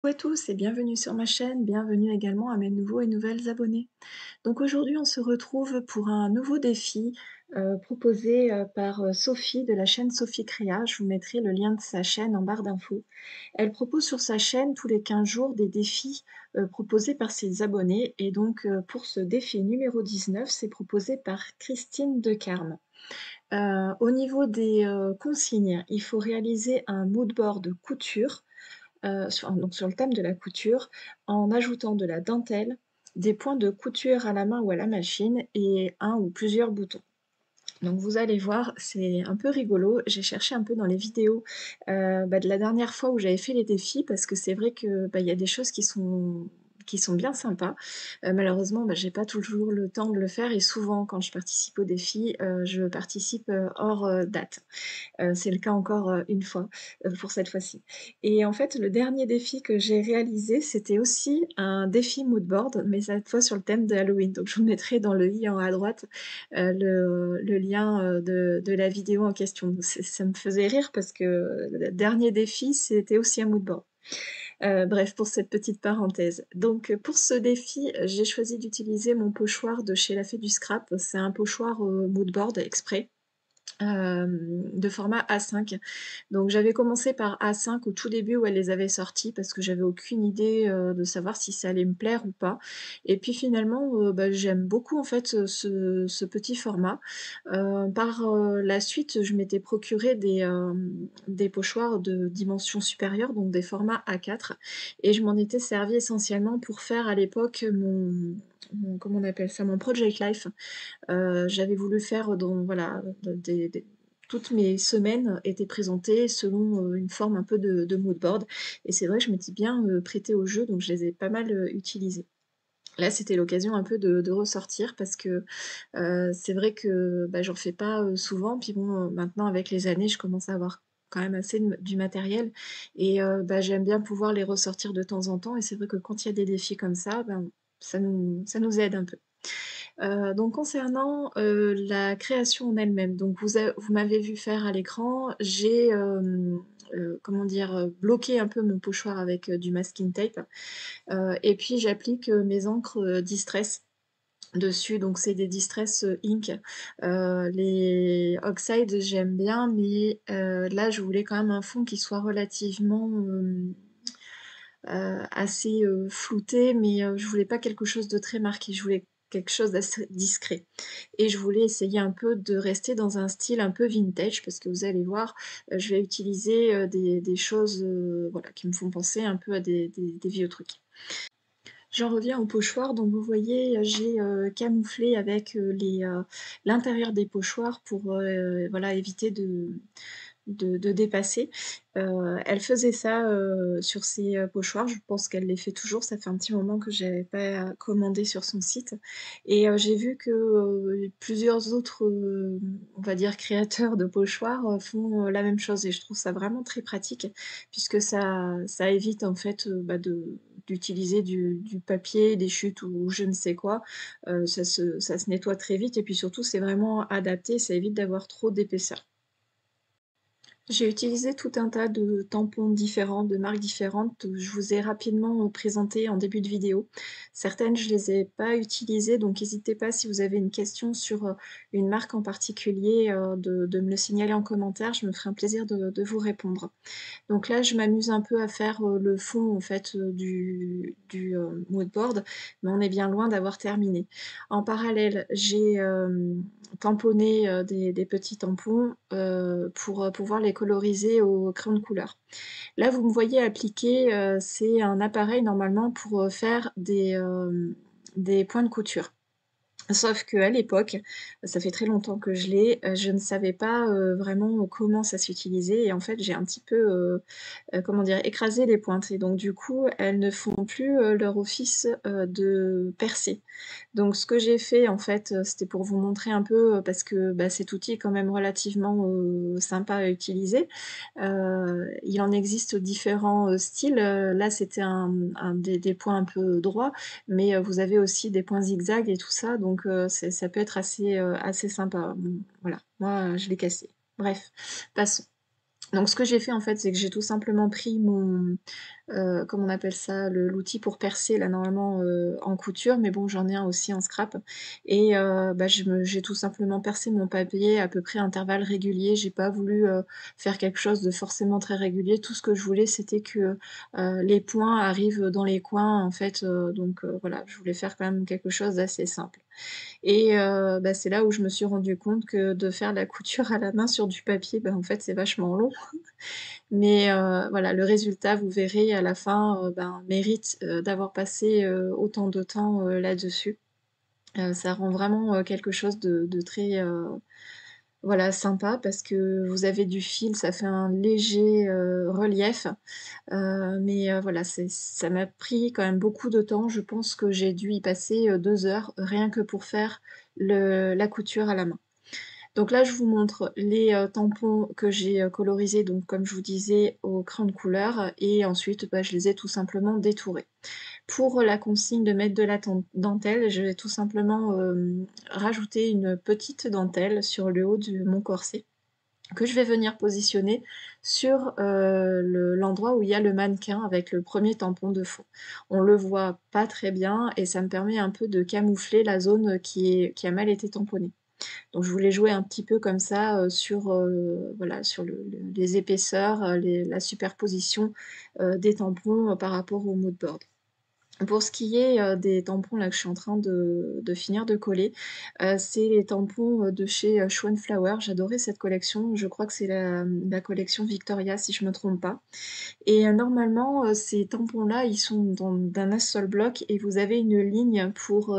Bonjour à tous et bienvenue sur ma chaîne, bienvenue également à mes nouveaux et nouvelles abonnés. Donc aujourd'hui on se retrouve pour un nouveau défi proposé par Sophie de la chaîne Sophie Créa. Je vous mettrai le lien de sa chaîne en barre d'infos. Elle propose sur sa chaîne tous les 15 jours des défis proposés par ses abonnés et donc pour ce défi numéro 19, c'est proposé par Christine Decarme. Au niveau des consignes, il faut réaliser un mood board couture sur le thème de la couture, en ajoutant de la dentelle, des points de couture à la main ou à la machine et un ou plusieurs boutons. Donc vous allez voir, c'est un peu rigolo. J'ai cherché un peu dans les vidéos de la dernière fois où j'avais fait les défis parce que c'est vrai que il y a des choses qui sont bien sympas. Malheureusement, j'ai pas toujours le temps de le faire et souvent quand je participe aux défis, je participe hors date. C'est le cas encore une fois, pour cette fois-ci. Et en fait, le dernier défi que j'ai réalisé, c'était aussi un défi mood board, mais cette fois sur le thème de Halloween. Donc je vous mettrai dans le i en haut à droite le lien de la vidéo en question. Ça me faisait rire parce que le dernier défi, c'était aussi un mood board. Bref, pour cette petite parenthèse. Donc, pour ce défi, j'ai choisi d'utiliser mon pochoir de chez La Fée du Scrap. C'est un pochoir mood board exprès de format A5. Donc j'avais commencé par A5 au tout début où elle les avait sortis parce que j'avais aucune idée de savoir si ça allait me plaire ou pas. Et puis finalement, j'aime beaucoup en fait ce petit format. Par la suite, je m'étais procuré des pochoirs de dimension supérieure, donc des formats A4, et je m'en étais servi essentiellement pour faire à l'époque comment on appelle ça, mon project life. J'avais voulu faire voilà, toutes mes semaines étaient présentées selon une forme un peu de mood board. Et c'est vrai que je m'étais bien prêtée au jeu, donc je les ai pas mal utilisés. Là, c'était l'occasion un peu de ressortir parce que c'est vrai que j'en fais pas souvent. Puis bon, maintenant, avec les années, je commence à avoir quand même assez du matériel. Et j'aime bien pouvoir les ressortir de temps en temps. Et c'est vrai que quand il y a des défis comme ça, ça nous aide un peu. Donc concernant, la création en elle-même, donc vous m'avez vu faire à l'écran, j'ai, comment dire? Bloqué un peu mon pochoir avec, du masking tape, et puis j'applique, mes encres, Distress dessus, donc c'est des Distress, ink. Les Oxide j'aime bien, mais là je voulais quand même un fond qui soit relativement, assez flouté, mais je voulais pas quelque chose de très marqué, je voulais quelque chose d'assez discret. Et je voulais essayer un peu de rester dans un style un peu vintage, parce que vous allez voir, je vais utiliser des choses voilà, qui me font penser un peu à des vieux trucs. J'en reviens au pochoir, donc vous voyez, j'ai camouflé avec l'intérieur des pochoirs pour voilà, éviter de dépasser. Elle faisait ça sur ses pochoirs, je pense qu'elle les fait toujours, ça fait un petit moment que j'avais pas commandé sur son site. Et j'ai vu que plusieurs autres, on va dire, créateurs de pochoirs font la même chose et je trouve ça vraiment très pratique puisque ça évite en fait d'utiliser du papier, des chutes ou je ne sais quoi. Ça se nettoie très vite et puis surtout c'est vraiment adapté, ça évite d'avoir trop d'épaisseur. J'ai utilisé tout un tas de tampons différents, de marques différentes. Je vous ai rapidement présenté en début de vidéo. Certaines, je les ai pas utilisées, donc n'hésitez pas si vous avez une question sur une marque en particulier de me le signaler en commentaire. Je me ferai un plaisir de vous répondre. Donc là, je m'amuse un peu à faire le fond en fait du mood board, mais on est bien loin d'avoir terminé. En parallèle, j'ai tamponné des petits tampons pour pouvoir les coloriser au crayon de couleur. Là, vous me voyez appliquer, c'est un appareil normalement pour faire des points de couture. Sauf qu'à l'époque, ça fait très longtemps que je l'ai, je ne savais pas vraiment comment ça s'utilisait et en fait j'ai un petit peu comment dire? Écraser les pointes et donc du coup, elles ne font plus, leur office, de percée. Donc ce que j'ai fait en fait, c'était pour vous montrer un peu, parce que, cet outil est quand même relativement, sympa à utiliser. Il en existe différents, styles, là c'était des points un peu droits, mais vous avez aussi des points zigzag et tout ça, donc ça peut être assez sympa. Voilà, moi, je l'ai cassé. Bref, passons. Donc ce que j'ai fait en fait, c'est que j'ai tout simplement pris comment on appelle ça? L'outil pour percer là normalement, en couture, mais bon j'en ai un aussi en scrap et bah, j'ai tout simplement percé mon papier à peu près à intervalles réguliers. J'ai pas voulu, faire quelque chose de forcément très régulier. Tout ce que je voulais c'était que, les points arrivent dans les coins en fait, donc voilà, je voulais faire quand même quelque chose d'assez simple. Et bah, c'est là où je me suis rendu compte que de faire la couture à la main sur du papier, bah, en fait, c'est vachement long. Mais voilà, le résultat, vous verrez à la fin, ben, mérite, d'avoir passé, autant de temps, là-dessus. Ça rend vraiment, quelque chose de très, voilà, sympa parce que vous avez du fil, ça fait un léger, relief. Mais voilà, ça m'a pris quand même beaucoup de temps. Je pense que j'ai dû y passer, 2 heures, rien que pour faire la couture à la main. Donc là, je vous montre les, tampons que j'ai, colorisés, donc comme je vous disais, au crayon de couleur et ensuite, bah, je les ai tout simplement détourés. Pour la consigne de mettre de la dentelle, je vais tout simplement, rajouter une petite dentelle sur le haut de mon corset que je vais venir positionner sur, l'endroit où il y a le mannequin avec le premier tampon de fond. On le voit pas très bien et ça me permet un peu de camoufler la zone, qui a mal été tamponnée. Donc je voulais jouer un petit peu comme ça, sur, voilà, sur les épaisseurs, la superposition, des tampons, par rapport au mood board. Pour ce qui est, des tampons là que je suis en train de finir de coller, c'est les tampons, de chez, Schwan Flower. J'adorais cette collection, je crois que c'est la collection Victoria si je me trompe pas et normalement, ces tampons-là, ils sont d'un seul bloc et vous avez une ligne pour,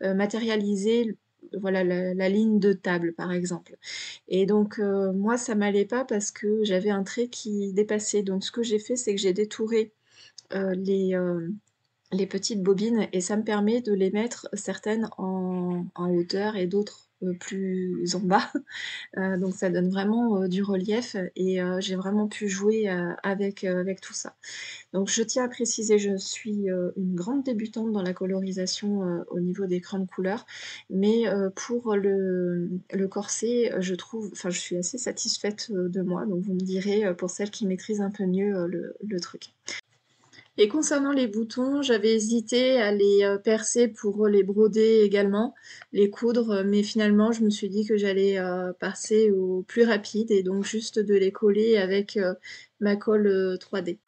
matérialiser voilà la ligne de table par exemple et donc moi ça m'allait pas parce que j'avais un trait qui dépassait donc ce que j'ai fait, c'est que j'ai détouré, les petites bobines et ça me permet de les mettre certaines en hauteur et d'autres, plus en bas. Donc ça donne vraiment, du relief et j'ai vraiment pu jouer, avec tout ça. Donc je tiens à préciser, je suis, une grande débutante dans la colorisation, au niveau des crayons de couleur, mais pour le corset, je trouve enfin je suis assez satisfaite, de moi, donc vous me direz, pour celles qui maîtrisent un peu mieux, le truc. Et concernant les boutons, j'avais hésité à les, percer pour les broder également, les coudre, mais finalement je me suis dit que j'allais, passer au plus rapide et donc juste de les coller avec, ma colle, 3D.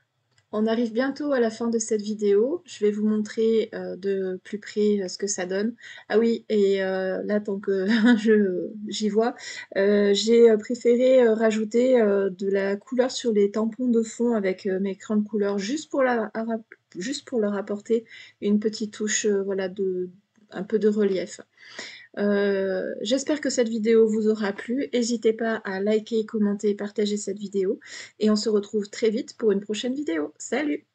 On arrive bientôt à la fin de cette vidéo. Je vais vous montrer, de plus près, ce que ça donne. Ah oui et là tant que j'y vois, j'ai, préféré, rajouter, de la couleur sur les tampons de fond avec, mes crayons de couleur juste pour leur apporter une petite touche, voilà un peu de relief. J'espère que cette vidéo vous aura plu. N'hésitez pas à liker, commenter, partager cette vidéo et on se retrouve très vite pour une prochaine vidéo. Salut!